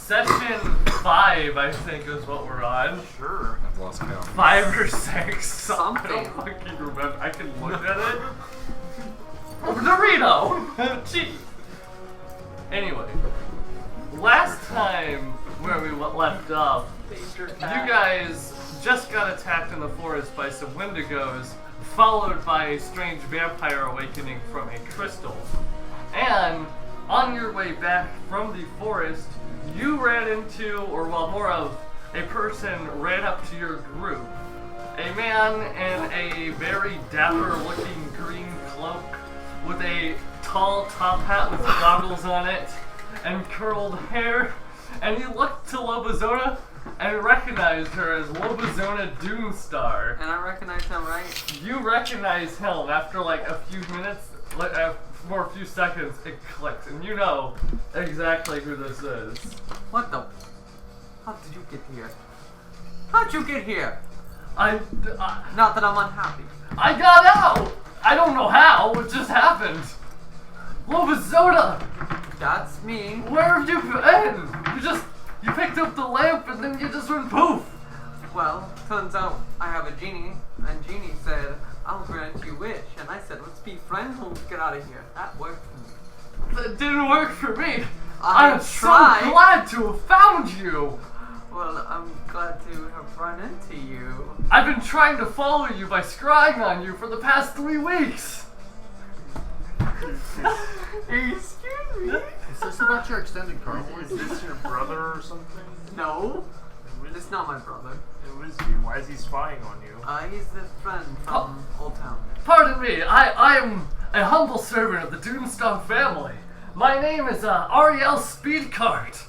session 5, I think, is what we're on. Sure. I've lost count. 5 or 6. Something. I don't fucking remember. I can look at it. Oh, Dorito! Gee. Anyway, last time where we left off, you guys just got attacked in the forest by some Wendigos, followed by a strange vampire awakening from a crystal. And on your way back from the forest, you ran into, or well, more of, a person ran up to your group. A man in a very dapper-looking green cloak with a tall top hat with goggles on it and curled hair. And he looked to Lobazona and recognized her as Lobazona Doomstar. And I recognize him, right? You recognize him after like a few minutes, for a few seconds, it clicks, and you know exactly who this is. What the? How did you get here? How'd you get here? Not that I'm unhappy. I got out! I don't know how, it just happened. Lobazona! That's me. Where have you been? You picked up the lamp and then you just went poof. Well, turns out I have a genie, and Genie said, I'll grant you wish. And I said, let's be friends, we'll get out of here. That worked for me. That didn't work for me. I tried. So glad to have found you. Well, I'm glad to have run into you. I've been trying to follow you by scrying on you for the past 3 weeks. Excuse me? Is this about your extended carnivore? Is this your brother or something? No. It's not my brother. Who is he? Why is he spying on you? He's the friend from Old Town. Pardon me, I am a humble servant of the Doomstar family. My name is Ariel Speedcart.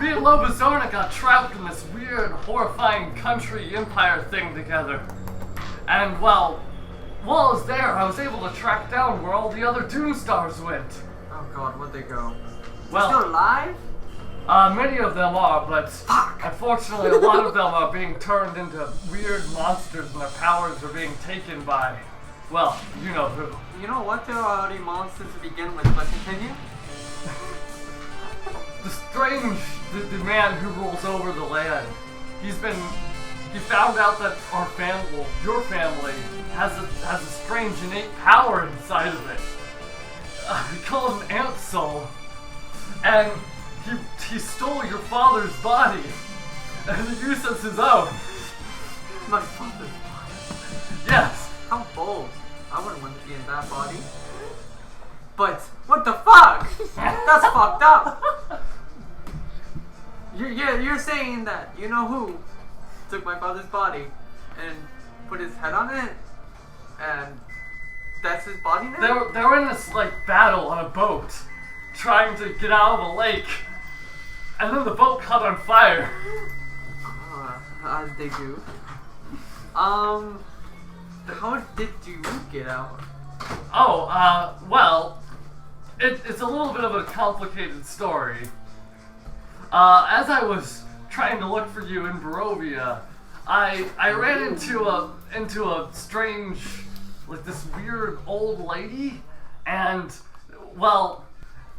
Me and Lobazona got trapped in this weird, horrifying country empire thing together. And while I was there, I was able to track down where all the other Doomstars went. Oh god, where'd they go? Well, Still alive? Many of them are, but unfortunately a lot of them are being turned into weird monsters and their powers are being taken by, well, you know who. You know what? There are already monsters to begin with, but continue. The man who rules over the land. He found out that your family has a strange innate power inside of it. We call him Ant Soul. And he stole your father's body and used as his own. My father's body? Yes. How bold. I wouldn't want to be in that body. But, what the fuck? That's fucked up. You're saying that you know who took my father's body and put his head on it? And that's his body now? They were in this battle on a boat, trying to get out of a lake, and then the boat caught on fire. As they do. How did you get out? Oh, well, it's a little bit of a complicated story. As I was trying to look for you in Barovia, I ran into a strange, this weird old lady, and, well,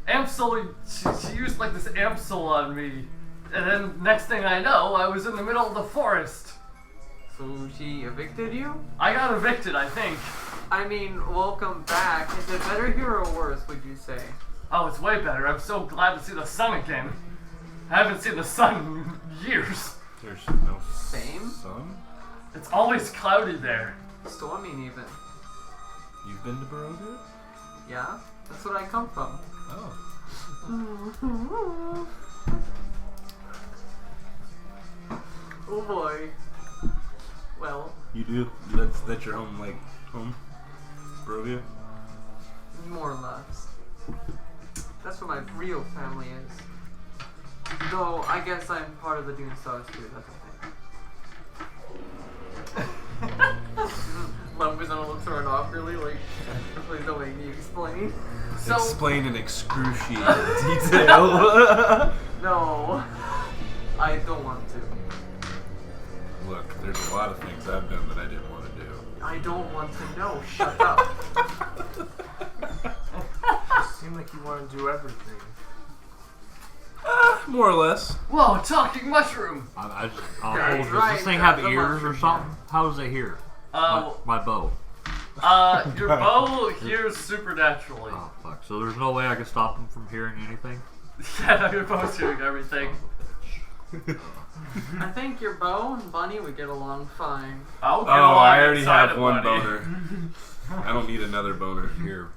Amsel, she used this Amsel on me, and then next thing I know, I was in the middle of the forest. So she evicted you? I got evicted, I think. I mean, welcome back. Is it better here or worse, would you say? Oh, it's way better. I'm so glad to see the sun again. I haven't seen the sun in years. There's no Same? sun? It's always cloudy there. Storming even. You've been to Barovia? Yeah, that's where I come from. Oh. Oh boy. Well. You do? That's your home, home? Barovia? More or less. That's where my real family is. Though, I guess I'm part of the Dune Stars too, that's okay. Lobazona looks her awkwardly, please don't make me explain. So, explain in excruciating detail. No, I don't want to. Look, there's a lot of things I've done that I didn't want to do. I don't want to know. Shut up. seem like you want to do everything. More or less. Whoa, talking mushroom! I'll Yeah, hold. he's Does right, this thing that's have a ears or mushroom, something? How does it hear? My bow. Your bow hears supernaturally. Oh fuck! So there's no way I can stop him from hearing anything. Yeah, no, your bow's hearing everything. I think your bow and Bunny would get along fine. I'll Oh, get along I already inside have of one Bunny. boner. I don't need another boner. You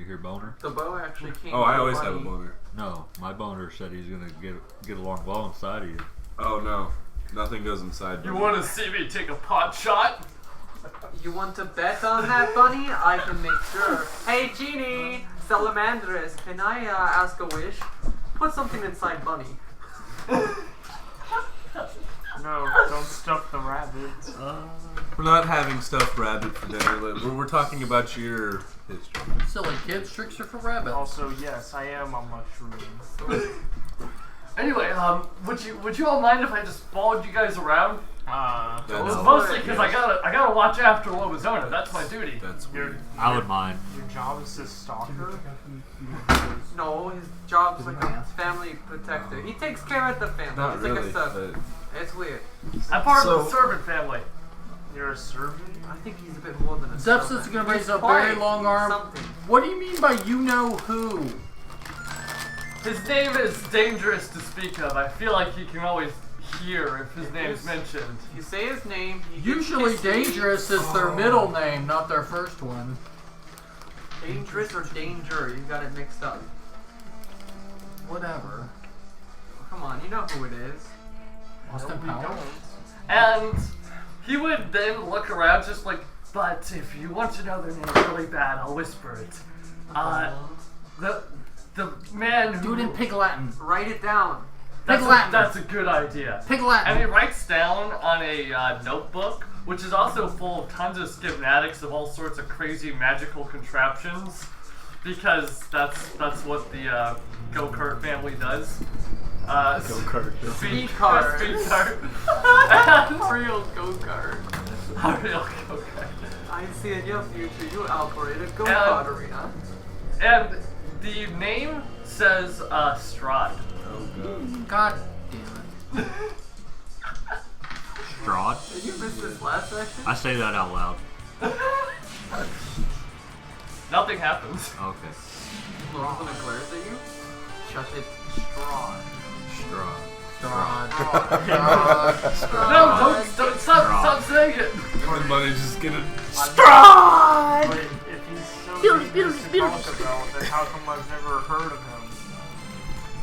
hear boner? The bow actually came. Oh, I from always Bunny. have a boner. No, my boner said he's gonna get along well inside of you. Oh no, nothing goes inside. You Bunny. want to see me take a pot shot? You want to bet on that, Bunny? I can make sure. Hey, Genie! Salamandress, can I ask a wish? Put something inside Bunny. No, don't stuff the rabbit. We're not having stuffed rabbit for dinner. We're talking about your history. Silly kids, tricks are for rabbits. Also, yes, I am a mushroom. Anyway, would you all mind if I just followed you guys around? That's, It's mostly because I gotta watch after Lobazona. That's my duty. that's weird. I would mind. Your job is to stalk her? No, his job's like a family protector. He takes care of the family. Not He's really. like a servant. It's weird. I'm part So- of the servant family. You're a servant? I think he's a bit more than a Zefsys servant. is gonna raise He's a quite very long arm. Something. What do you mean by you know who? His name is dangerous to speak of. I feel like he can always hear if his name's mentioned. If you say his name, he gets Usually pissy. dangerous is their middle name, not their first one. Dangerous or danger? You got it mixed up. Whatever. Come on, you know who it is. Austin We Powers. don't. And he would then look around just like, but if you want to know their name really bad, I'll whisper it. The man who... Do it in Pig Latin. Write it down. That's Pig Latin. That's a good idea. Pig And he Latin. writes down on a notebook, which is also full of tons of schematics of all sorts of crazy magical contraptions, because that's what the go-kart family does. Go-kart. Speed cars. Speed cart. Real go-kart. A real go-kart. I see in your future you operate a go-kart arena. And the name says Strahd. God damn it. Strahd? Did you miss this last section? I say that out loud. Nothing happens. Okay. Lobazona glares at you. Shut it. Strahd. Strahd. No, don't stop saying it. And Bunny just get it. But if he's so dangerous to talk about, then how come I've never heard of him?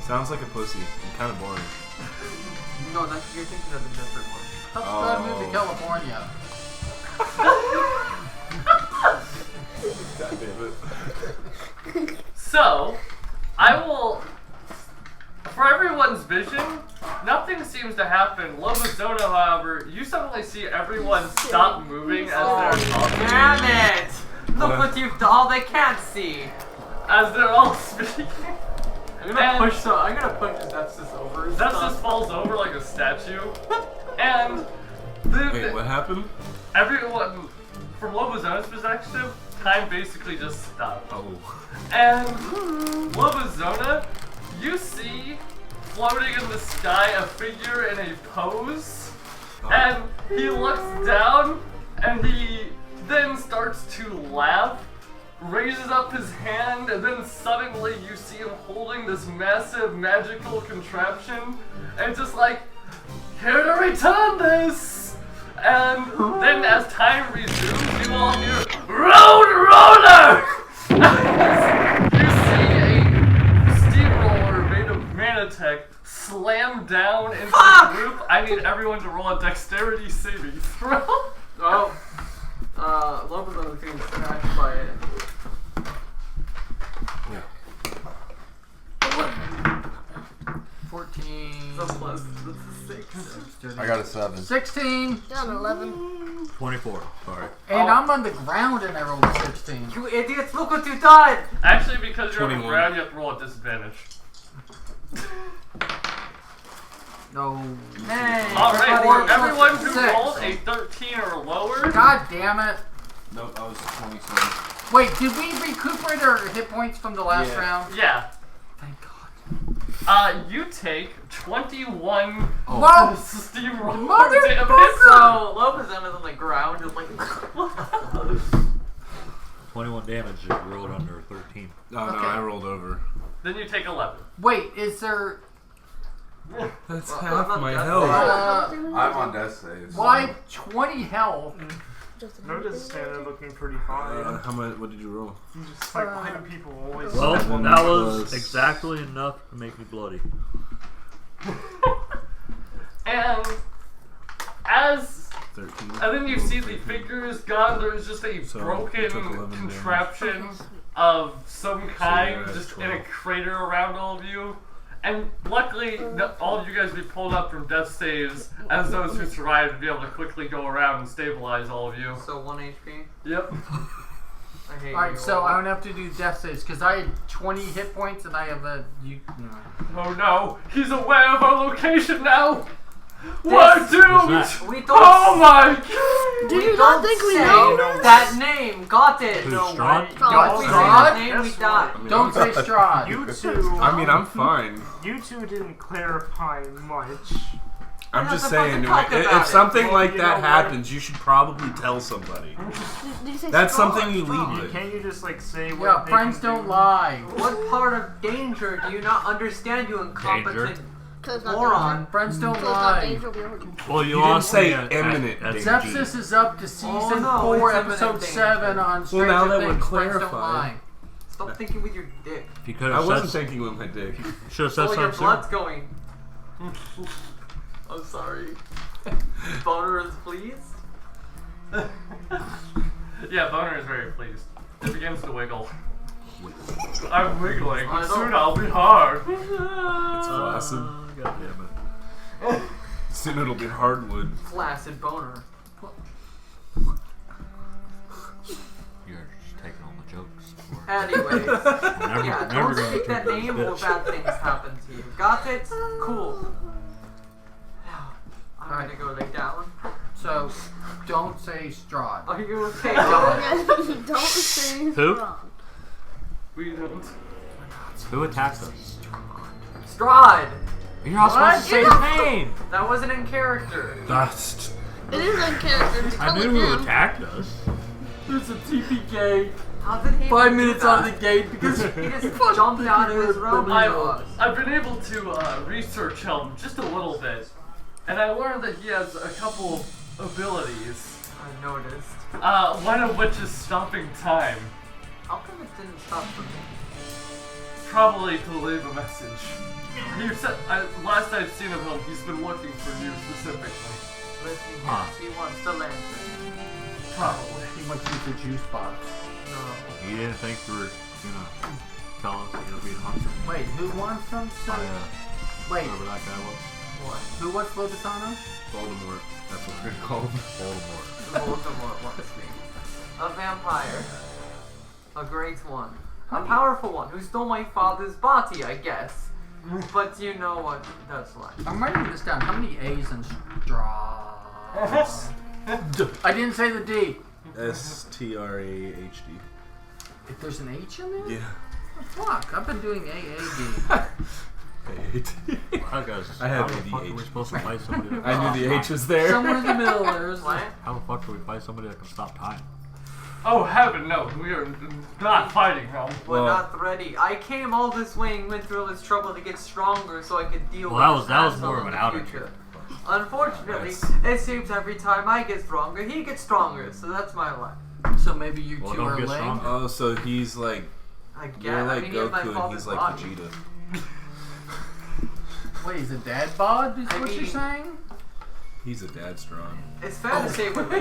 Sounds like a pussy. And kind of boring. No, that's, you're thinking of the different one. Let's try to move to California. God damn it. So, I will. For everyone's vision, nothing seems to happen. Lobazona, however, you suddenly see everyone stop moving as they're talking. Damn it! Look what you've done. All they can't see. As they're all speaking. I'm gonna push Zefsys over. Zefsys falls over like a statue. And Wait, what happened? everyone, from Lobazona's perspective, time basically just stopped. Oh. And Lobazona, you see floating in the sky a figure in a pose, and he looks down and he then starts to laugh, raises up his hand, and then suddenly you see him holding this massive magical contraption and just like, here to return this! And then as time resumes, you all hear, Road Roller! You see a steamroller made of Manatech slam down into the group. I need everyone to roll a dexterity saving throw. Oh. Lobazona's getting smashed by it. 14. So plus, that's a 6. I got a 7. 16. Got an 11. 24. Sorry. And I'm on the ground and I rolled a 16. You idiots, look what you done! Actually, because you're on the 21. ground, you have to roll a disadvantage. No. Hey, Alright, everyone who Six. rolled a 13 or lower, God damn it. Nope, I was 27. Wait, did we recuperate our hit points from the last round? Yeah. Thank God. You take 21 What? steamroller Motherfucker! damage. So Lobazona's on the ground, just like. 21 damage if you rolled under 13. Oh no, I rolled over. Then you take 11. Wait, is there... That's Well, half not my death health. I'm on death saves. Why 20 health? Notice standing looking pretty fine. How much? What did you roll? You just like why do people always Well, say one that was plus- exactly enough to make me bloody. And as 13. and then you see the figures gone. There's just a So, broken you took 11 contraption of some kind, you're at just 12. in a crater around all of you. And luckily, all of you guys will be pulled up from death saves as those who survived to be able to quickly go around and stabilize all of you. So 1 HP. Yep. I hate Alright, you so all. I don't have to do death saves because I had 20 hit points and I have a... Oh no, he's aware of our location now! We're Who's doomed! that? We don't Oh my god! Do we you don't not think we say know? that name. Got it. Who's No Strahd? way. If Don't we say Strahd? that name, we Guess die. what? Don't say Strahd. You two. I mean, I'm fine. You two didn't clarify much. I'm We're just not supposed saying, to talk about if it. something Well, like you that know what? happens, you should probably tell somebody. Did you say That's straw? something you lead with. Can't you just like say what Yeah, they friends can don't do? lie. What part of danger do you not understand, you incompetent Cause it's not moron? Friends don't danger. Cause it's not lie. danger. We already. Well, You didn't say at- imminent at danger. Zefsys is up to season Oh, no, 4, it's episode imminent 7 on Stranger now that we're Things. Friends don't clarified. lie. Stop thinking with your dick. If you could I have wasn't said, thinking with my dick. should have said So your something blood's sooner. going. I'm sorry. Boner is pleased? Yeah, Boner is very pleased. It begins to wiggle. I'm wiggling. I don't- Soon I'll be hard. It's flaccid. God damn it. Soon it'll be hardwood. Flaccid boner. You're just taking all the jokes. Anyways. Never, Yeah, never don't gonna speak that turn name this or bitch. bad things happen to you. Got it? Cool. I'm gonna go lay down. So, don't say Strahd. Are you okay, John? Don't say Who? straw. We don't. Who attacked us? Strahd! You're not supposed to say You're his not- name! That wasn't in character. That's... It is in character. To I call knew it who him. attacked us. There's a TPK. How did he 5 do minutes that? out of the gate because He just jumped out of his robe. I've been able to research him just a little bit, and I learned that he has a couple abilities. I noticed. One of which is stopping time. How come it didn't stop for me? Probably to leave a message. He said, last I've seen of him, he's been looking for you specifically. Listen, Huh. yes, he wants the lantern. Probably. he went to the juice box. No. You didn't think you were gonna tell us that you're being hunted Wait, who wants some by stuff? Wait, whoever that guy was? What? who wants Lobazona? Voldemort. That's what we're gonna call him. Voldemort. Voldemort wants me. A vampire. A great one. A powerful one who stole my father's body, I guess. But you know what that's like. I'm writing this down. How many A's in Strahd? I didn't say the D. S-T-R-A-H-D. If there's an H in there? Yeah. Fuck, I've been doing AAD. That guy's, I have how the fuck are we ADHD. supposed to fight somebody that I knew the H was there. Somewhere in the middle there's What? How the fuck do we fight somebody that can stop time? Oh heaven, no, we are not fighting him. We're Well- not ready. I came all this way and went through all this trouble to get stronger so I could deal Well, with that was this more of asshole an in outer the future. character. Unfortunately, it seems every time I get stronger, he gets stronger. So that's my life. So maybe you Well, two don't are get late. stronger. Oh, so he's like, I guess. you're like I mean, he has my Goku and father's he's like body. Vegeta. Wait, is it dad bod? Is I what you're mean- saying? He's a dad strong. It's fair to say with me.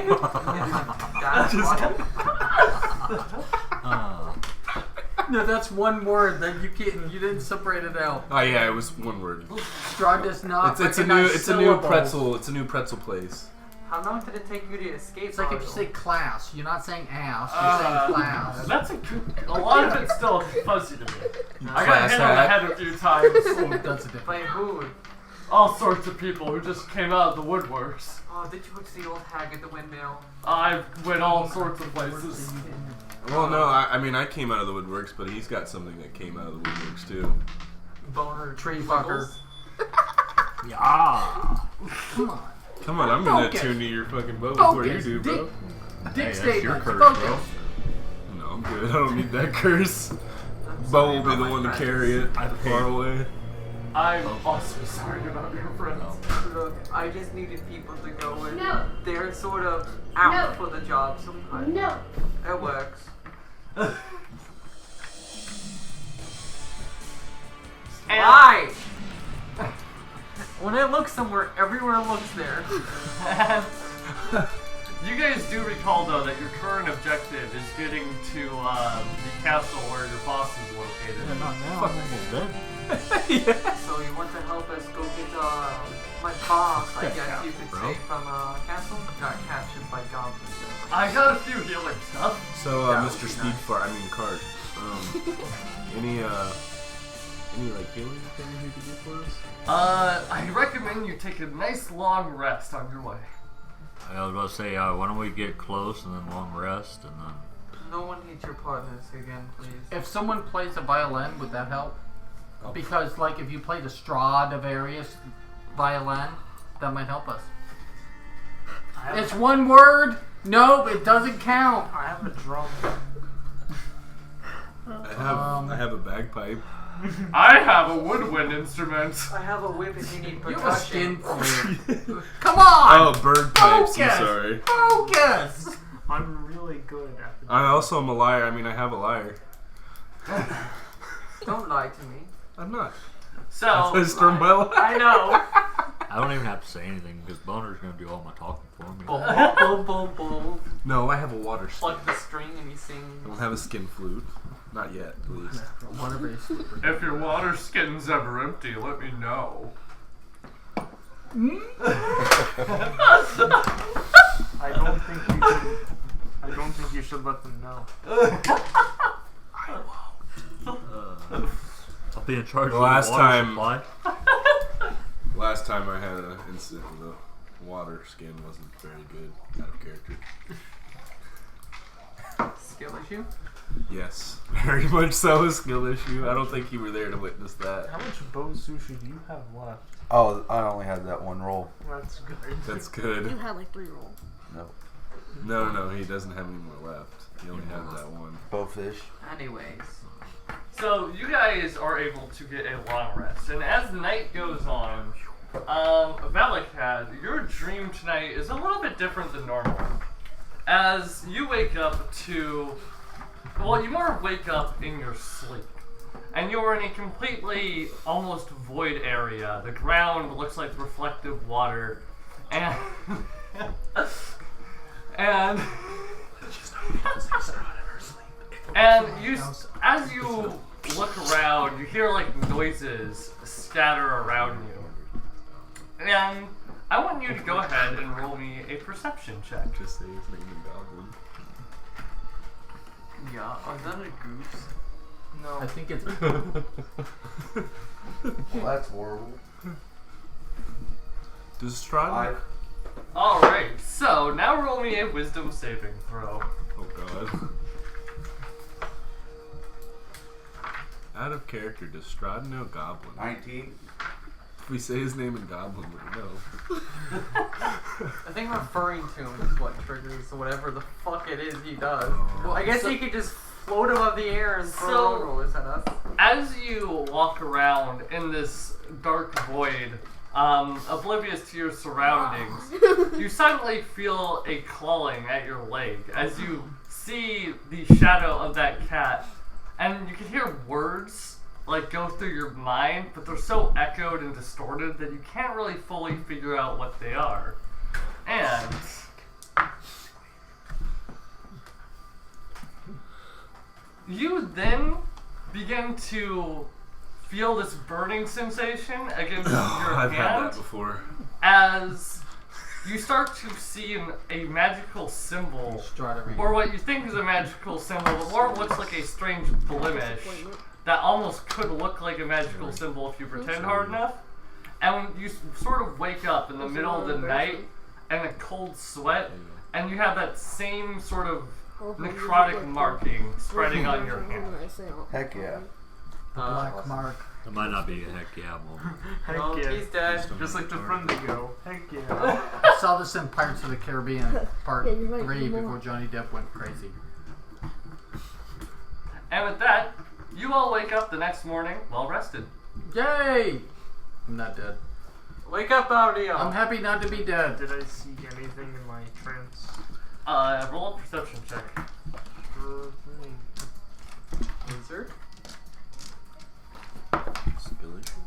That's No, that's one word that you can't. You didn't separate it out. Oh yeah, it was one word. Strahd does not. It's a new recognize syllables. pretzel. It's a new pretzel place. How long did it take you to escape? It's like if you Arnold? say class, you're not saying ass. You're saying class. That's a lot of it's still fuzzy to me. I got Class hit on the hat. head a few times. Oh, that's a different. By who? All sorts of people who just came out of the woodworks. Oh, did you watch the old hag at the windmill? I went all sorts of places. Well, no, I mean, I came out of the woodworks, but he's got something that came out of the woodworks, too. Boner Tree fucker. Yeah. Come on. Come on, I'm gonna Focus. tune to your fucking bow before you Focus. do, bro. Dick Hey, that's your statements. curse, Focus. bro. No, I'm good. I don't need that curse. I'm Bo sorry will be about the my one to friends. carry it I far paid. away. I'm also sorry about your friends. Look, I just needed people to go in. No. They're sort of out No. for the job sometimes. No. It works. Why? When I look somewhere, everywhere looks there. You guys do recall, though, that your current objective is getting to the castle where your boss is located. Yeah, not now. I'm almost dead. So you want to help us go get my boss, I guess you could bro. say, from Castle? Got captured by goblins. I got a few healing stuff. So, That would Mr. be nice. Speedfart, I mean, Cart. Any like healing things you could do for us? I recommend you take a nice long rest on your way. I was about to say, why don't we get close and then long rest and then. No one hit your partners again, please. If someone plays a violin, would that help? Because, like, if you played a Stradivarius violin, that might help us. It's one word. Nope, it doesn't count. I have a drum. I have a bagpipe. I have a woodwind instrument. I have a whip if you need You have a skin percussion. flute. Come on! Oh, bird pipes, I'm Focus! sorry. Focus! I'm really good at the I also am a liar. I mean, I have a liar. Don't lie to me. I'm not. So, I strum my lie. I know. I don't even have to say anything because Boner's gonna do all my talking for me. Boom, boom, boom, boom. No, I have a water skin. Pluck the string and he I sings. don't have a skin flute. Not yet, at least. Whatever is stupid. If your water skin's ever empty, let me know. I don't think you should let them know. I'll be in charge The of last the water time- supply. Last time I had an incident with a water skin wasn't very good. Out of character. Skill issue? Yes, very much so a skill issue. I don't think you were there to witness that. How much bow sushi do you have left? Oh, I only had that one roll. That's good. That's You good. had like 3 rolls. No. No, he doesn't have any more left. He only has that one. Bowfish. Anyways. So, you guys are able to get a long rest. And as the night goes on, Valakad, your dream tonight is a little bit different than normal. As you wake up to... Well, you more wake up in your sleep. And you're in a completely, almost void area. The ground looks like reflective water. And... and you, as you look around, you hear like noises scatter around you. And I want you to go ahead and roll me a perception check. Just say his name in Goblin. Yeah, is that a goose? No. I think it's. Well, that's horrible. Does Strahd? Alright, so now roll me a wisdom saving throw. Oh god. Out of character, does Strahd know Goblin? 19. If we say his name in Goblin, would he know? I think referring to him is what triggers whatever the fuck it is he does. Well, I guess he could just float above the air and throw rollers at us. As you walk around in this dark void, oblivious to your surroundings, you suddenly feel a clawing at your leg as you see the shadow of that cat, and you can hear words like go through your mind, but they're so echoed and distorted that you can't really fully figure out what they are. And you then begin to feel this burning sensation against your I've had hand that before. as you start to see a magical symbol, or what you think is a magical symbol, but more looks like a strange blemish that almost could look like a magical symbol if you pretend hard enough. And you sort of wake up in the middle of the night and a cold sweat, and you have that same sort of necrotic marking spreading on your hand. Heck yeah. Black mark. It might not be a heck yeah moment. Heck Oh, yeah. he's dead. Just like the friendly go. Heck yeah. I saw this in Pirates of the Caribbean Part Yeah, you're right, 3 more. before Johnny Depp went crazy. And with that, you all wake up the next morning well rested. Yay! I'm not dead. Wake up, Audio. I'm happy not to be dead. Did I see anything in my trance? Roll a perception check. Sure thing. Lizard?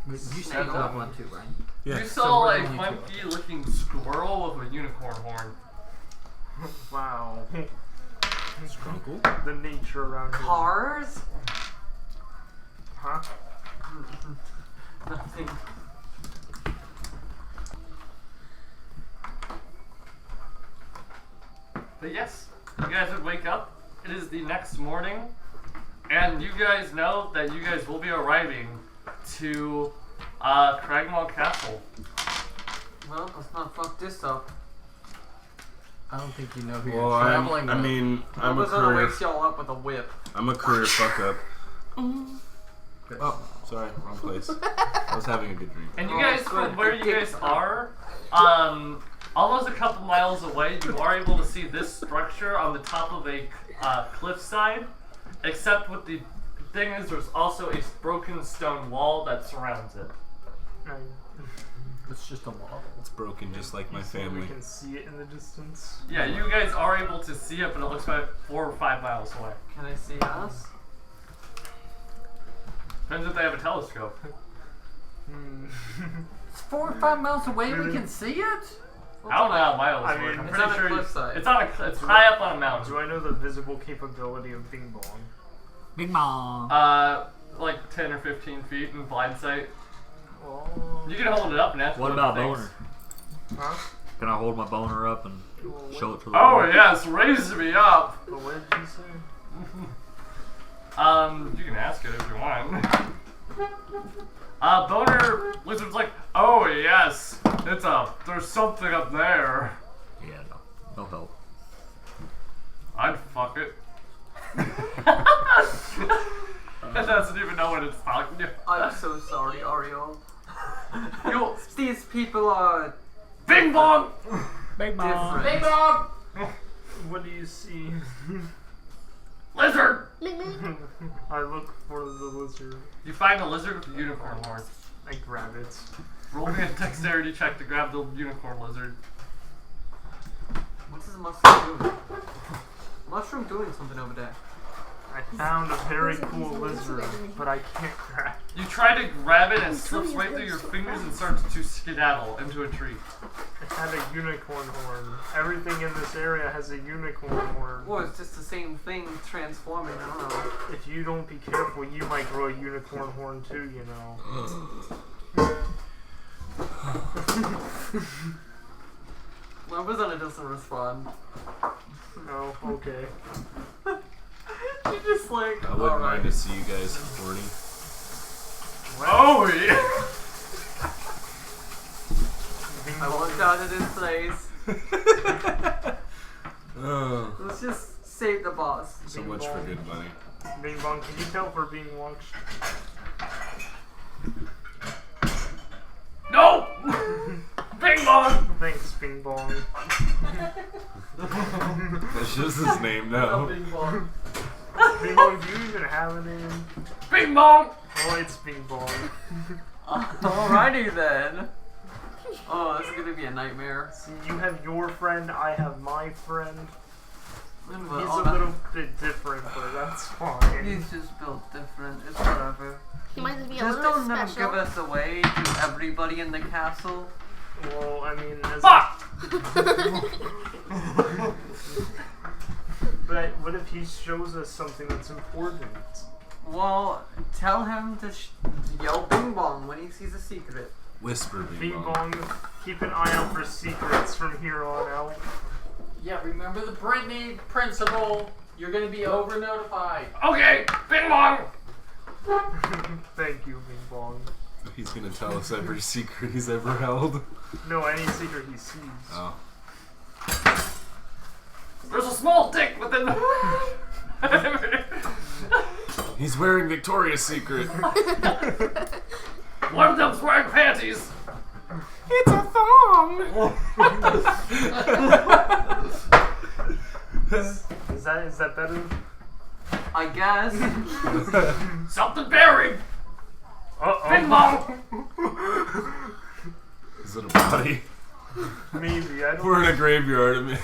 You Snake. said that one too, right? Yeah. You saw we're a going to- funky looking squirrel with a unicorn horn. Wow. Skrunkle. The nature around here. Cars? Huh? Nothing. But yes, you guys would wake up. It is the next morning, and you guys know that you guys will be arriving to Cragmaw Castle. Well, let's not fuck this up. I don't think you know who Well, you're traveling with. I'm a Lobazona career. wakes y'all up with a whip. I'm a career fuck up. Oh, sorry, wrong place. I was having a good dream. And you Oh, guys, good. from where you Good guys stuff. are, almost a couple miles away, you are able to see this structure on the top of a cliffside. Except what the thing is, there's also a broken stone wall that surrounds it. It's just a model. It's broken just like my So family. we can see it in the distance. Yeah, you guys are able to see it, but it looks about 4 or 5 miles away. Can I see us? Depends if they have a telescope. It's 4 or 5 miles away. We can see it. I don't know how miles I work. mean, I'm it's pretty on a sure cliffside. it's high up on a mountain. Do I know the visible capability of Bing Bong? Big mom. Like 10 or 15 feet in blind sight. Oh. You can hold it up and ask What for about things. boner? Huh? Can I hold my boner up and show it to the Oh world? yes, raise me up. But what did you say? You can ask it if you want. Boner Lizard's like, oh yes, there's something up there. Yeah, no help. I'd fuck it. It doesn't even know what it's talking to. I'm so sorry, Ariel. Yo, These people are Bing Bong! Big mom. different. dog. What do you see? Lizard! I look for the lizard. You find a lizard with a unicorn horn. I grab it. Roll me a dexterity check to grab the unicorn lizard. What's this mushroom doing? Mushroom doing something over there. I found a very cool lizard, but I can't grab it. You try to grab it and it slips right through your fingers and starts to skedaddle into a tree. It had a unicorn horn. Everything in this area has a unicorn horn. Well, it's just the same thing transforming, I don't know. If you don't be careful, you might grow a unicorn horn too, you know. Lobazona doesn't respond. Oh, okay. You're just like, I wouldn't alright. mind to see you guys horny. Oh yeah! I walked out of this place. Oh, Let's just save the boss. so much for good money. Bing Bong, can you tell if we're being watched? No! Bing Bong! Thanks, Bing Bong. That's just his name now. Bing Bong, do you even have a name? Bing Bong! Oh, it's Bing Bong. Alrighty then. Oh, this is gonna be a nightmare. See, you have your friend, I have my friend. But He's all a that- little bit different, but that's fine. He's just built different. It's whatever. He might just be a Just little don't bit let him give special. us away to everybody in the castle. Well, I mean, as Fuck! but what if he shows us something that's important? Well, tell him to yell Bing Bong when he sees a secret. Whisper, Bing Bing Bong. Bong, keep an eye out for secrets from here on out. Yeah, remember the Brittany principle. You're gonna be over notified. Okay, Bing Bong! Thank you, Bing Bong. He's gonna tell us every secret he's ever held. No, any secret he sees. Oh. There's a small dick within the... He's wearing Victoria's Secret. One of them's wearing panties. It's a thong! is that better? I guess. Something buried. Bing bong. Is it a body? Maybe. I don't. We're in a graveyard. I mean.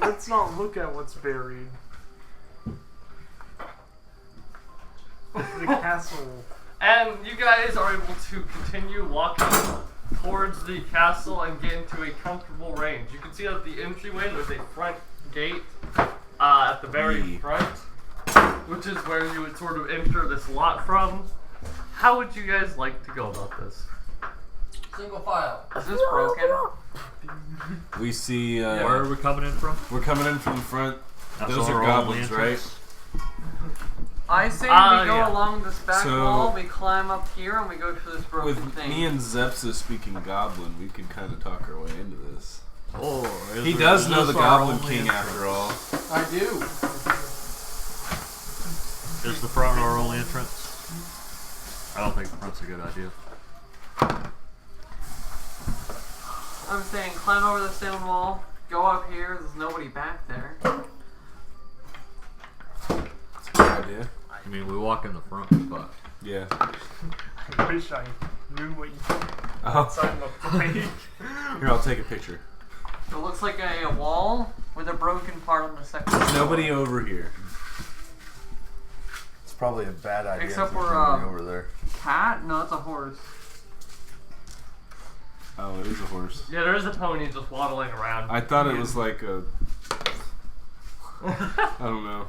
Let's not look at what's buried. The castle. And you guys are able to continue walking towards the castle and get into a comfortable range. You can see at the entryway there's a front gate at the very front, which is where you would sort of enter this lot from. How would you guys like to go about this? Single file. Is this broken? We see. Where are we coming in from? We're coming in from the front. That's Those are our goblins, only right? entrance? I say we go yeah. along this back So- wall, we climb up here, and we go to this broken With thing. me and Zefsys speaking Goblin, we can kind of talk our way into this. Oh, He does know the Goblin King after all. I do. Is the front our only entrance? I don't think the front's a good idea. I'm saying climb over the stone wall, go up here, there's nobody back there. That's a good idea. I mean, we walk in the front, but Yeah. I wish I knew what you Oh. outside looked like. Here, I'll take a picture. It looks like a wall with a broken part on the second There's floor. nobody over here. It's probably a bad idea. Except if there's for, nobody over there. Cat? No, it's a horse. Oh, it is a horse. Yeah, there is a pony just waddling around. I thought it was like a... I don't know.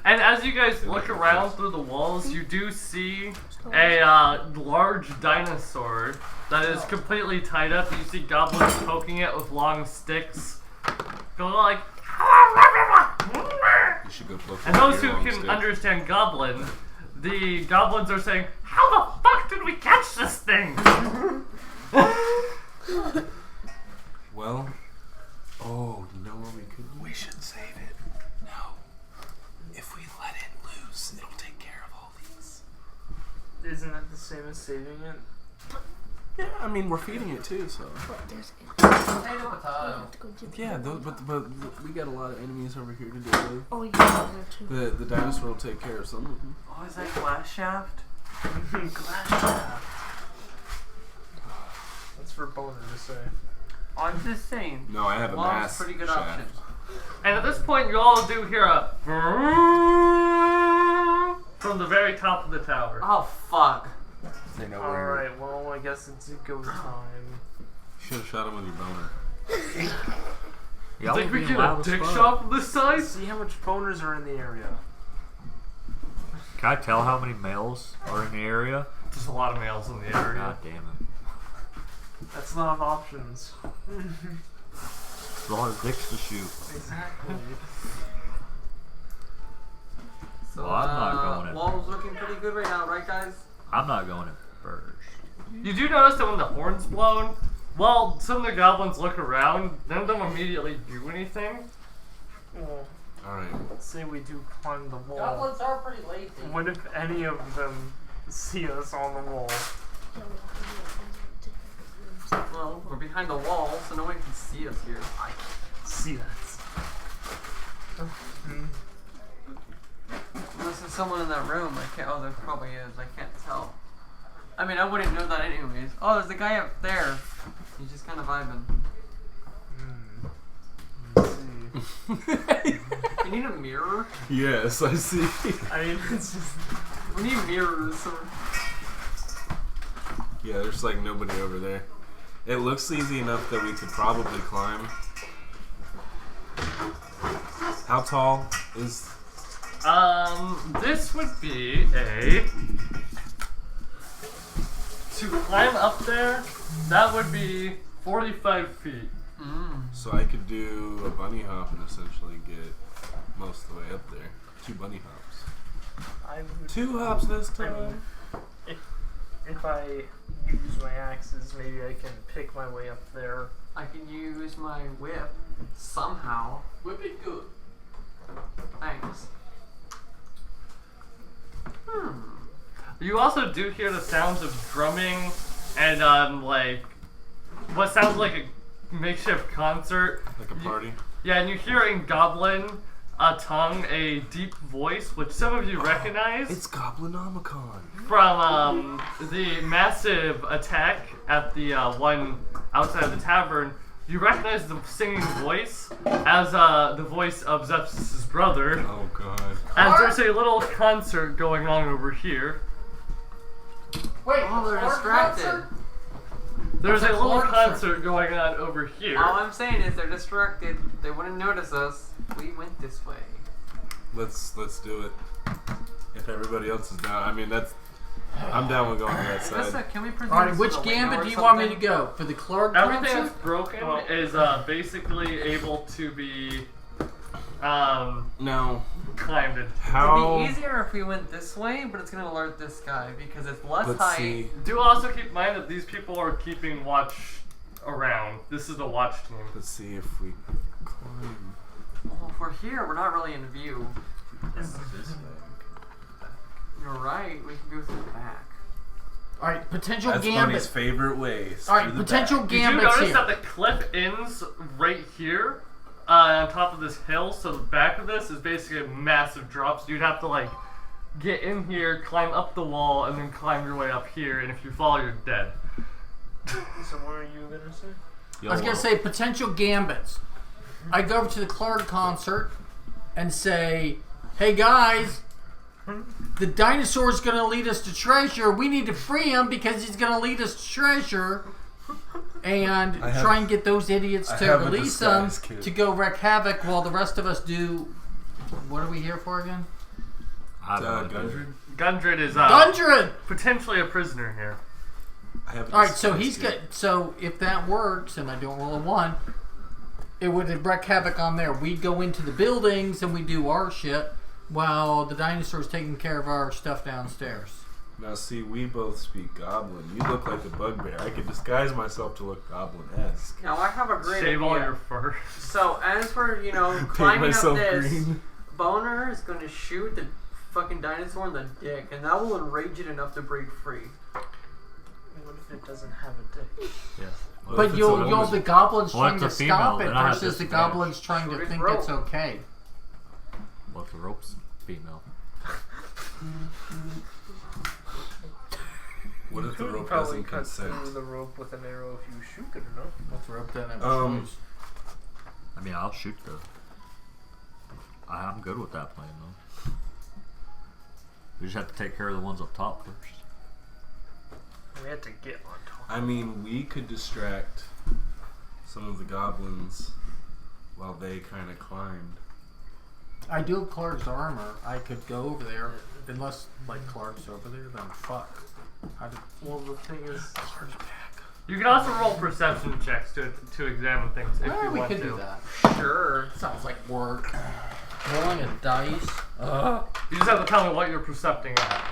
And as you guys look around through the walls, you do see a large dinosaur that is completely tied up. You see goblins poking it with long sticks, going like. You should go poke And it with those your who long can stick. understand goblin, the goblins are saying, "How the fuck did we catch this thing?" Well... Oh, you know what we could... We should save it. No. If we let it loose, it'll take care of all these. Isn't that the same as saving it? Yeah, I mean, we're feeding it too, so... Potato, potato. Yeah, but we got a lot of enemies over here to deal with. Oh, yeah, there too. The dinosaur will take care of some of them. Oh, is that glass shaft? Glass shaft. That's for Boner to say. I'm just saying. No, I have a Long's mass pretty good shaft. option. And at this point, you all do hear a from the very top of the tower. Oh, fuck. They know where Alright, well, I guess it's go time. You should have shot him with your boner. y'all Think we being get a loud as dick fuck. shot from this side? See how much boners are in the area. Can I tell how many males are in the area? There's a lot of males in the area. God damn it. That's not options. There's a lot of dicks to shoot. Exactly. So, Well, I'm not going in. wall's looking pretty good right now, right, guys? I'm not going in first. You do notice that when the horn's blown, well, some of the goblins look around, none of them immediately do anything. Well, Alright. let's say we do climb the wall. Goblins are pretty lazy. What if any of them see us on the wall? Well, we're behind the wall, so no one can see us here. I can't see us. Unless there's someone in that room, I can't. Oh, there probably is. I can't tell. I mean, I wouldn't know that anyways. Oh, there's a guy up there. He's just kind of vibing. Let's see. You need a mirror? Yes, I see. I mean, it's just. We need mirrors. Yeah, there's like nobody over there. It looks easy enough that we could probably climb. How tall is... This would be a... To climb up there, that would be 45 feet. So I could do a bunny hop and essentially get most of the way up there. 2 bunny hops. I would, 2 hops this I mean, time. if I use my axes, maybe I can pick my way up there. I can use my whip somehow. Whip it good. Thanks. You also do hear the sounds of drumming and like what sounds like a makeshift concert. Like a party? Yeah, and you hear in Goblin tongue a deep voice, which some of you recognize. It's Goblinomicon. From the massive attack at the one outside of the tavern. You recognize the singing voice as the voice of Zefsys' brother. Oh god. And there's a little concert going on over here. Wait, Oh, they're Clark distracted. concert? There's a little Clark concert going on over here. All I'm saying is they're distracted. They wouldn't notice us. We went this way. Let's do it. If everybody else is down, I mean I'm down with going to that Is this side. can we present Alright, this which as a window gambit or do you want me to something? go? For the Clark Everything concert? that's broken is basically able to be No. climbed. How? It'd be easier if we went this way, but it's gonna alert this guy because it's less Let's height. see. Do also keep in mind that these people are keeping watch around. This is the watch team. Let's see if we climb. Well, if we're here, we're not really in view. This way. You're right. We can go through the back. Alright, potential That's gambit. Bunny's favorite ways. Alright, through the potential back. Did you gambits notice here. that the cliff ends right here on top of this hill? So the back of this is basically a massive drop. So you'd have to like get in here, climb up the wall, and then climb your way up here. And if you fall, you're dead. So what are you gonna say? I was gonna say potential gambits. I go over to the Clark concert and say, "Hey guys, the dinosaur's gonna lead us to treasure. We need to free him because he's gonna lead us to treasure." And try and get those idiots I to have a release them disguise kit. to go wreak havoc while the rest of us do. What are we here for again? Gundren? Gundren is Gundren! potentially a prisoner here. I have a Alright, so disguise he's kit. got. So if that works and I don't roll a 1, it would wreak havoc on there. We go into the buildings and we do our shit while the dinosaur's taking care of our stuff downstairs. Now see, we both speak Goblin. You look like a bugbear. I can disguise myself to look Goblin-esque. Now I have a great Shave idea. all your fur. So as we're Paint climbing up myself this, green. Boner is going to shoot the fucking dinosaur in the dick, and that will enrage it enough to break free. What if it doesn't have a dick? Yes. Well, But if it's you'll a- the goblins Well, trying it's to a female, stop it then I have versus the disadvantage. goblins trying to Shoot think his it's rope. okay. Well, if the rope's female. What if the Could rope probably doesn't cut consent? through the rope with an arrow if you shoot good enough. What's rope then? I mean, I'll shoot the. I'm good with that plan though. We just have to take care of the ones up top first. We had to get on top. I mean, we could distract some of the goblins while they kind of climbed. I do have Clark's armor. I could go over there. Unless, like, Clark's over there, then fuck. Well, the thing is, Clark's back. You can also roll perception checks to examine things if Well, you we want could to. do that. sure. Sounds like work. Rolling a dice. You just have to tell me what you're percepting at.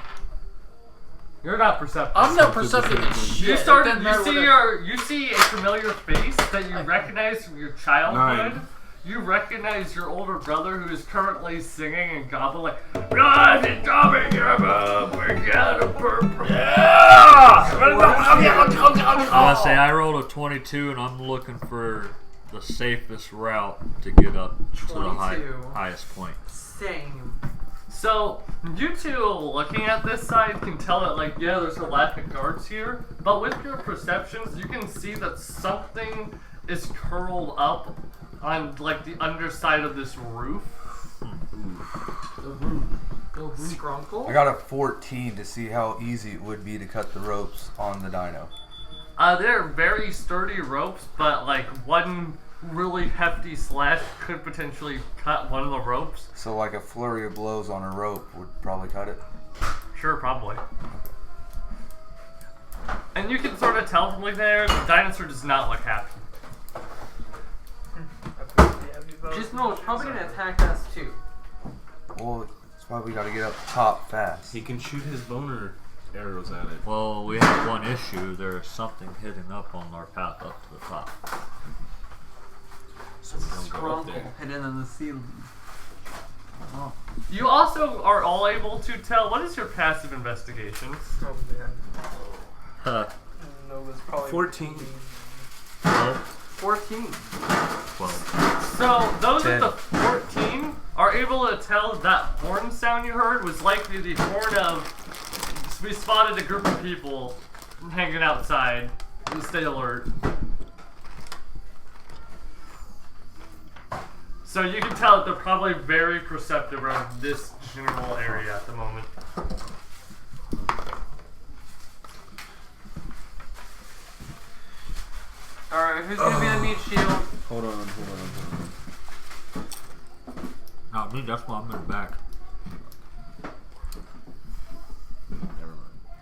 You're not perceptive. I'm not perceptive of shit. You It started. doesn't matter You see a familiar face that you recognize from your childhood. 9. You recognize your older brother who is currently singing in Goblin like, "God, it's coming, your mom, we got a purple." I say I rolled a 22, and I'm looking for the safest route to get up to the 22. highest point. Same. So you two looking at this side can tell that like yeah, there's a lack of guards here, but with your perceptions, you can see that something is curled up on like the underside of this roof. Scrunkle? I got a 14 to see how easy it would be to cut the ropes on the dino. They're very sturdy ropes, but like one really hefty slash could potentially cut one of the ropes. So like a flurry of blows on a rope would probably cut it. Sure, probably. And you can sort of tell from looking there, the dinosaur does not look happy. Just know it's probably going to attack us too. Well, that's why we gotta get up top fast. He can shoot his boner arrows at it. Well, we have one issue. There's something hidden up on our path up to the top. So we don't go up Scrunkle there. hidden in the ceiling. Oh. You also are all able to tell. What is your passive investigation? Oh man. Huh. Nova's probably 14. 12. 14. 12. So those 10. of the 14 are able to tell that horn sound you heard was likely the horn of. We spotted a group of people hanging outside. Stay alert. So you can tell that they're probably very perceptive around this general area at the moment. Alright, who's gonna be the meat shield? Hold on. Not me, that's why I'm in the back. Never mind.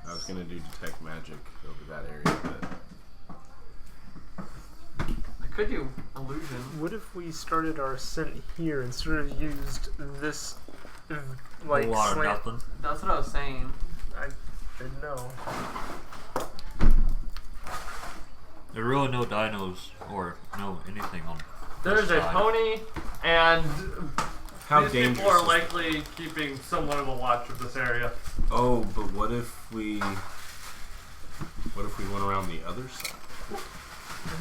I was gonna do detect magic over that area, but I could do illusion. What if we started our ascent here and sort of used this, like, a lot of slant? nothing. That's what I was saying. I didn't know. There are really no dinos or no anything on. There's this a side. pony, and how these dangerous people are is likely keeping somewhat of a watch of this area. Oh, but what if we went around the other side?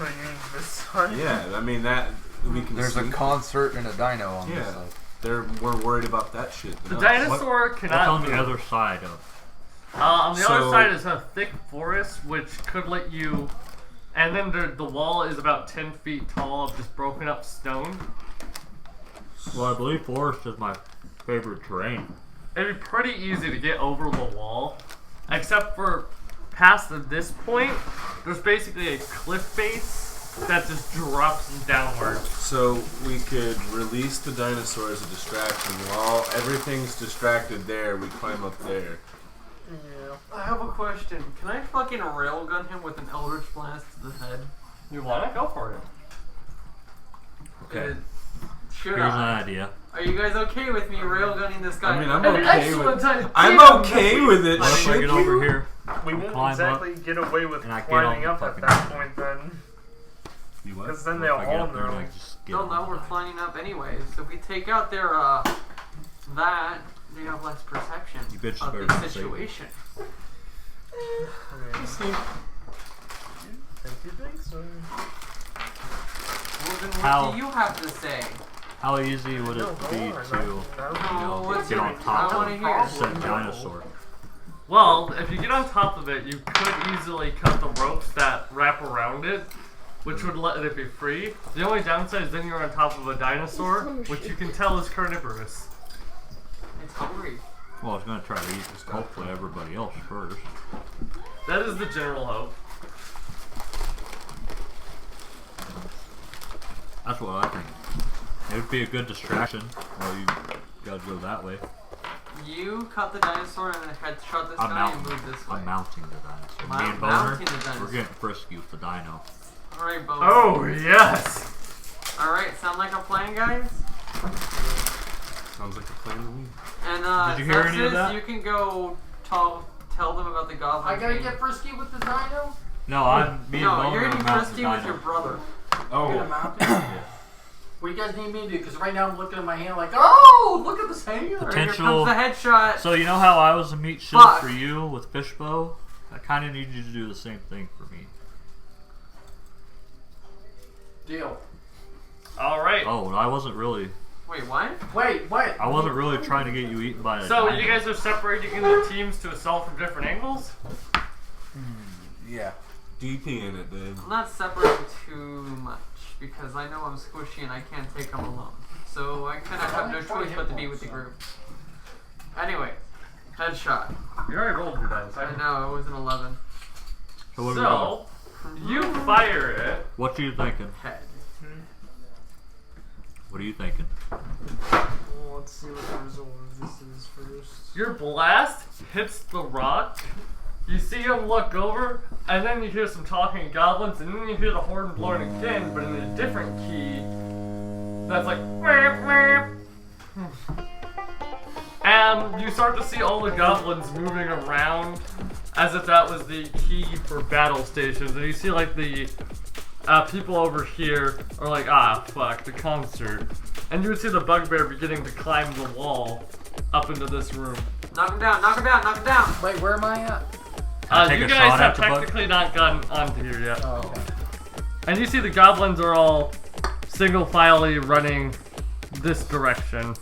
Like, this side? Yeah, I mean that we can. There's see. a concert and a dino on this Yeah, side. we're worried about that shit. The No. dinosaur What's cannot on the move. other side of? On the other So- side is a thick forest, which could let you. And then the wall is about 10 feet tall of just broken up stone. Well, I believe forest is my favorite terrain. It'd be pretty easy to get over the wall, except for past this point, there's basically a cliff face that just drops downward. So we could release the dinosaur as a distraction. While everything's distracted there, we climb up there. Yeah. I have a question. Can I fucking railgun him with an Eldritch Blast to the head? You wanna go for it? Okay. Should Here's an I? idea. Are you guys okay with me railgunning this guy? I mean, I'm An okay excellent with. idea. I'm okay with it. What if I Should get over you? here? We won't Climb exactly get away with and I get climbing on up the at fucking that thing. point then. You what? Because then What if they'll I get all up there and know. I just get They'll on know the we're thing? climbing up anyways. So if we take out their, that, they have less perception You bitches of better the be safe. situation. I mean, think you think so? Well, then what How- do you have to say? How easy would No, it go be on, to, I- you know, what's get your- on top I wanna of hear. said dinosaur? Well, if you get on top of it, you could easily cut the ropes that wrap around it, which would let it be free. The only downside is then you're on top of a dinosaur, which you can tell is carnivorous. It's hungry. Well, it's gonna try to eat hopefully everybody else first. That is the general hope. That's what I think. It would be a good distraction while you guys go that way. You cut the dinosaur and then headshot this I'm guy and mounting. move this way. I'm mounting the dinosaur. Me and Mounting the Boner, dinosaur. we're getting frisky with the dino. Alright, Bo. Oh, yes! Alright, sound like a plan, guys? Sounds like a plan to me. And, Did you hear any of Zefsys, that? you can go tell them about the goblin I gotta king. get frisky with the dino? No, me and No, Boner you're are getting mounting frisky the with your dino. brother. Get a Oh, mountain? What do you guys need me to do? Because right now I'm looking at my hand like, oh, look at this hand. Here Potential. comes the headshot. So you know how I was a meat shield Fuck. for you with Fishbow? I kind of need you to do the same thing for me. Deal. Alright. Oh, I wasn't really. Wait, what? Wait, what? I wasn't really trying to get you eaten by a So dino. you guys are separating into teams to assault from different angles? Yeah. DP in it, dude. I'm not separating too much because I know I'm squishy and I can't take them alone. So I kind of have no choice but to be with the group. Anyway, headshot. You already rolled your dice. I know, it was an 11. So what are we doing? So, you fire it. What are you thinking? Head. What are you thinking? Well, let's see what the result of this is first. Your blast hits the rock. You see him look over, and then you hear some talking goblins, and then you hear the horn blowing again, but in a different key. That's like. Meep, meep. And you start to see all the goblins moving around as if that was the key for battle stations. And you see like the people over here are like, ah, fuck, the concert. And you would see the bugbear beginning to climb the wall up into this room. Knock him down, knock him down, knock him down! Wait, where am I at? Take You a guys shot have at the bug? technically not gotten onto here yet. Oh, okay. And you see the goblins are all single-filely running this direction.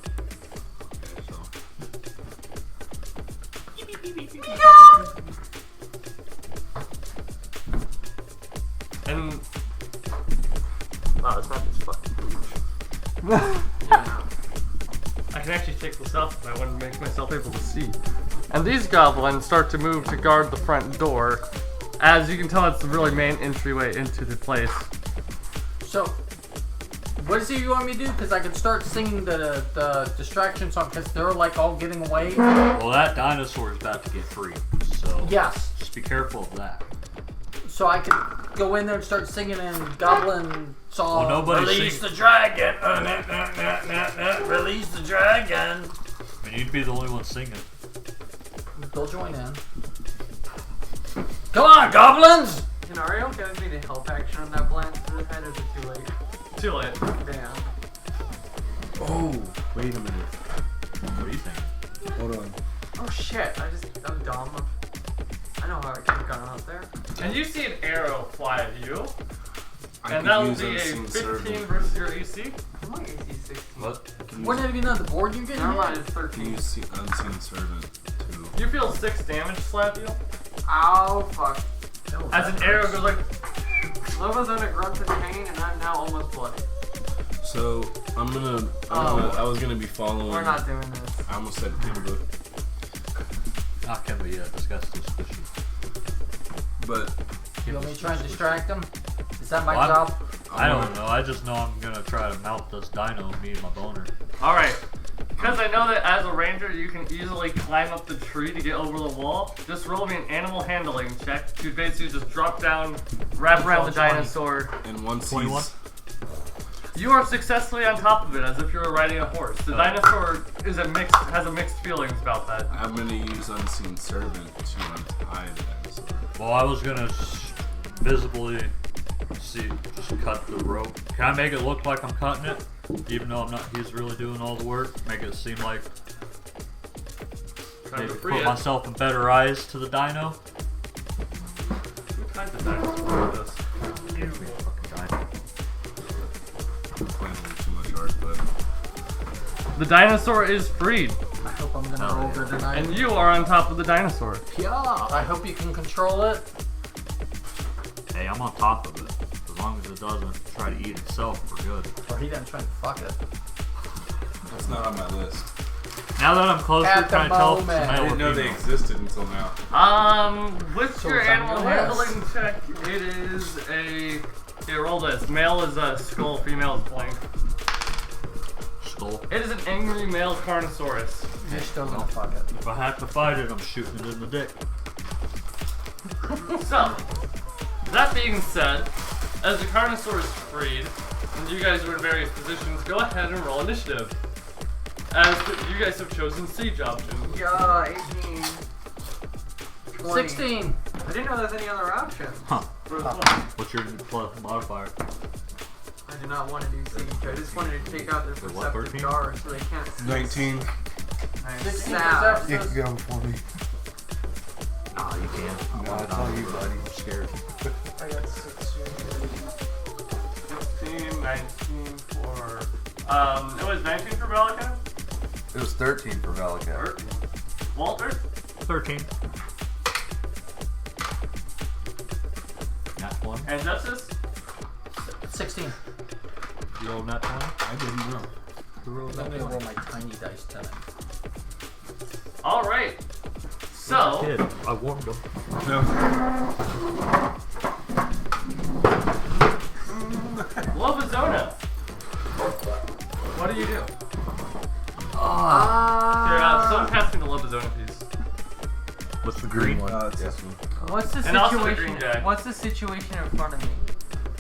And wow, this map is fucking huge. I can actually take this off if I want to make myself able to see. And these goblins start to move to guard the front door. As you can tell, it's the really main entryway into the place. So, what is it you want me to do? Because I can start singing the distraction song because they're like all getting away. Well, that dinosaur is about to get free, so Yes. just be careful of that. So I could go in there and start singing in goblin song. Well, nobody Release sing- the dragon. Release the dragon. I mean, you'd be the only one singing. They'll join in. Come on, goblins! Can Ariel give me the help action on that blast to the head, or is it too late? Too late. Damn. Oh, wait a minute. What do you think? Hold on. Oh shit, I'm dumb. I know how I could have gone out there. And you see an arrow fly at you. I And could that will use be a unseen 15 servant. versus your AC. My AC is 16. What? I can Wouldn't it be on the board you get? Never mind, it's can 13. use unseen servant too. You feel 6 damage slap you. Ow, fuck. As an arrow goes like, Lobazona grunts in pain, and I'm now almost bloody. So I was gonna be following. We're not doing this. I almost said Kimba, Not can we discuss this issue. but You want me to try and distract them? Is that my Well, job? I don't know. I just know I'm gonna try to mount this dino, me and my boner. alright. Because I know that as a ranger, you can easily climb up the tree to get over the wall. Just roll me an animal handling check. You basically just drop down, wrap around the 20. dinosaur. and once 21? You are successfully on top of it, as if you were riding a horse. The dinosaur has a mixed feelings about that. I'm gonna use unseen servant to untie the dinosaur. Well, I was gonna visibly just cut the rope. Can I make it look like I'm cutting it? Even though he's really doing all the work. Make it seem like Trying maybe to free put it. myself in better eyes to the dino. Who tied the dinosaur with this? Fucking dino. I'm playing a little too much art, but The dinosaur is freed, I hope I'm gonna Oh, roll yeah. good tonight. and you are on top of the dinosaur. Yeah. I hope you can control it. Hey, I'm on top of it. As long as it doesn't try to eat itself, we're good. Or he didn't try to fuck it. that's not on my list. Now that I'm closer, At the can I tell if it's a moment. I male or didn't know they female? existed until now. With So your it's on animal your handling check, it is a. Here, roll this. Male is a skull, female is blank. Skull. It is an angry male Carnosaurus. You're still gonna fuck it. If I have to fight it, I'm shooting it in the dick. So, that being said, as the Carnosaur is freed, and you guys are in various positions, go ahead and roll initiative. As you guys have chosen siege option. Yeah, 18. 20. 16. I didn't know there's any other option. Huh. For this one. What's your modifier? I do not want to do siege. I just wanted to take out their Wait, what, perceptive 13? guards so they can't see. 19. Nice. 16 Stab. You can go before me. Nah, you can't. No, it's all you, buddy. I'm scared. I got 16. 15, 19 for. It was 19 for Belica? It was 13 for Valicat. 13. Walter? 13. Nat 1. And Justice? 16. You rolled nat 20? I didn't know. Who rolled I'm nat gonna 20? roll my tiny dice tonight. Alright. So. Kid, I warned him. No. Lobazona. What do you do? Here, someone pass me the Lobazona piece. What's the green one? It's this one. What's the And also the situation? green guy. What's the situation in front of me?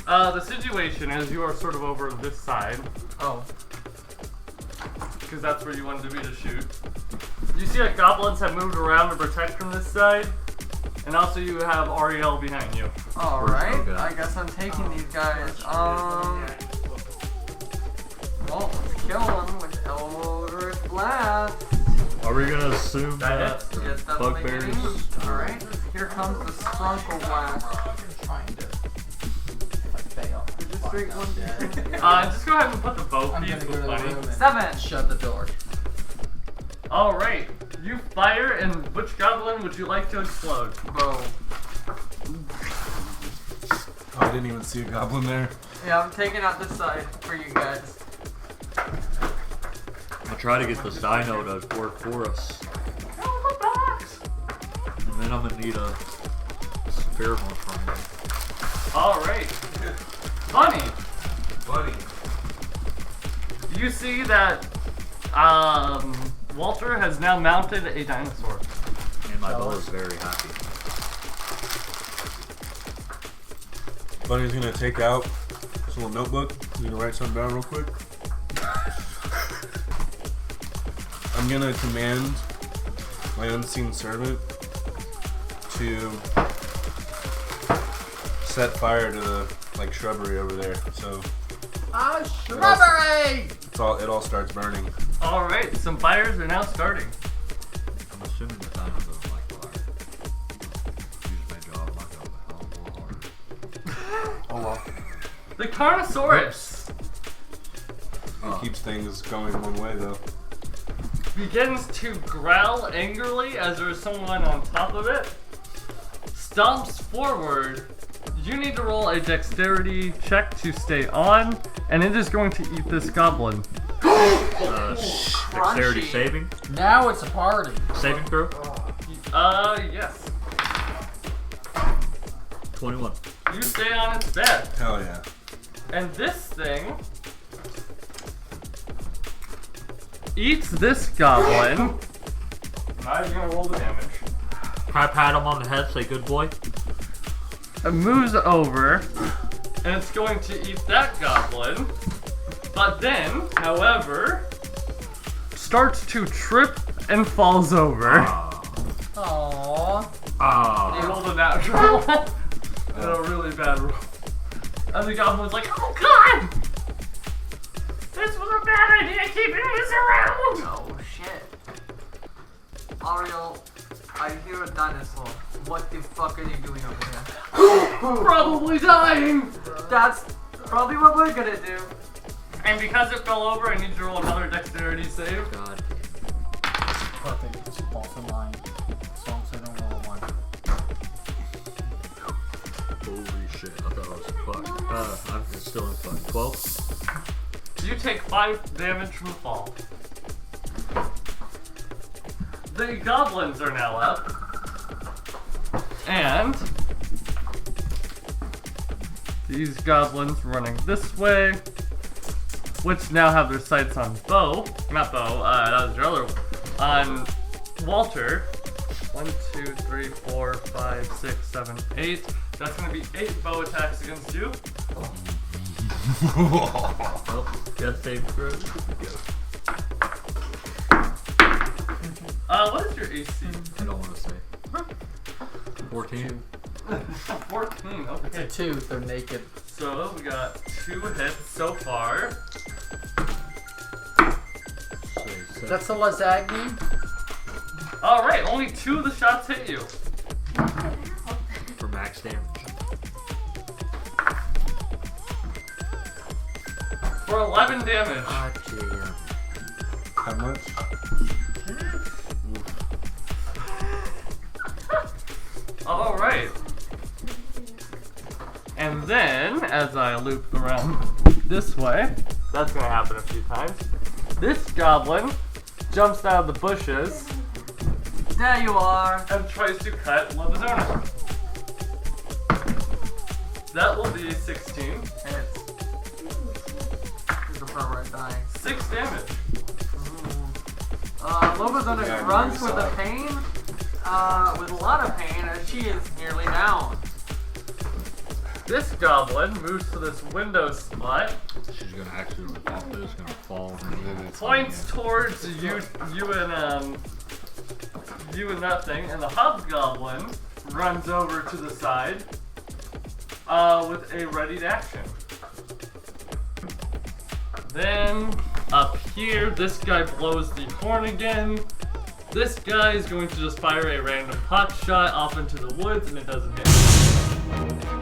The situation is you are sort of over this side, Oh. because that's where you wanted to be to shoot. You see like goblins have moved around to protect from this side, and also you have Ariel behind you. Alright. Okay. I guess I'm taking these guys. Well, let's kill him with Eldritch Blast. Are we gonna assume that Yes, that's bugbears? Alright, here comes the Strunkle Blast. Trying to fail. Just straight one. Just go ahead and put the bow I'm piece gonna go with to the Bunny. room and 7. shut the door. Alright, you fire, and which goblin would you like to explode? Bow. Oh, I didn't even see a goblin there. Yeah, I'm taking out this side for you guys. I'll try to get this dino to work for us. And then I'm gonna need a pheromone from Alright. Bunny, Buddy. you see that Walter has now mounted a dinosaur. you. And my bow is very happy. Bunny's gonna take out his little notebook. He's gonna write something down real quick. I'm gonna command my unseen servant to set fire to the shrubbery over there. So Shrubbery! it all starts burning. Alright, some fires are now starting. I'm assuming the dinos don't like fire. Use my job, my job a hell more harder. Oh well. The Carnosaurus It keeps things going one way though. begins to growl angrily as there is someone on top of it. Stomps forward. You need to roll a dexterity check to stay on, and it is going to eat this goblin. Dexterity Crunchy. saving? Now it's a party. Saving throw? Yes. 21. You stay on its bed. Hell yeah. And this thing eats this goblin. Now you're gonna roll the damage. Can I pat him on the head, say good boy? It moves over, and it's going to eat that goblin. But then, however, starts to trip and falls over. Aww. You rolled a natural and a really bad roll. And the goblin's like, oh god! This was a bad idea keeping this around! Oh shit. Ariel, I hear a dinosaur. What the fuck are you doing over here? Probably dying! That's probably what we're gonna do. And because it fell over, I need to roll another dexterity save. God. Perfect. It's false in line. As long as I don't roll a 1. Holy shit, I thought I was fucked. I'm still in fuck. 12? You take 5 damage from the fall. The goblins are now up. And these goblins running this way, which now have their sights on Bo. Not Bo, that was your other one. On Walter. 1, 2, 3, 4, 5, 6, 7, 8. That's going to be 8 bow attacks against you. Well, just save throw. What is your AC? I don't want to say. 14? 14, okay. It's a 2. They're naked. So we got 2 hits so far. That's the lasagna. Alright, only 2 of the shots hit you. For max damage. For 11 damage. How much? Alright. And then, as I loop around this way, that's gonna happen a few times. This goblin jumps out of the bushes There you are. and tries to cut Lobazona. That will be 16. Hits. Here's the front right dying. 6 damage. Lobazona Yeah, runs really with solid. a pain, with a lot of pain, as she is nearly down. This goblin moves to this window spot, She's gonna actually rip off this, gonna fall. points towards you and that thing, and the hobgoblin runs over to the side with a readied action. Then up here. This guy blows the horn again. This guy is going to just fire a random pot shot off into the woods, and it doesn't hit.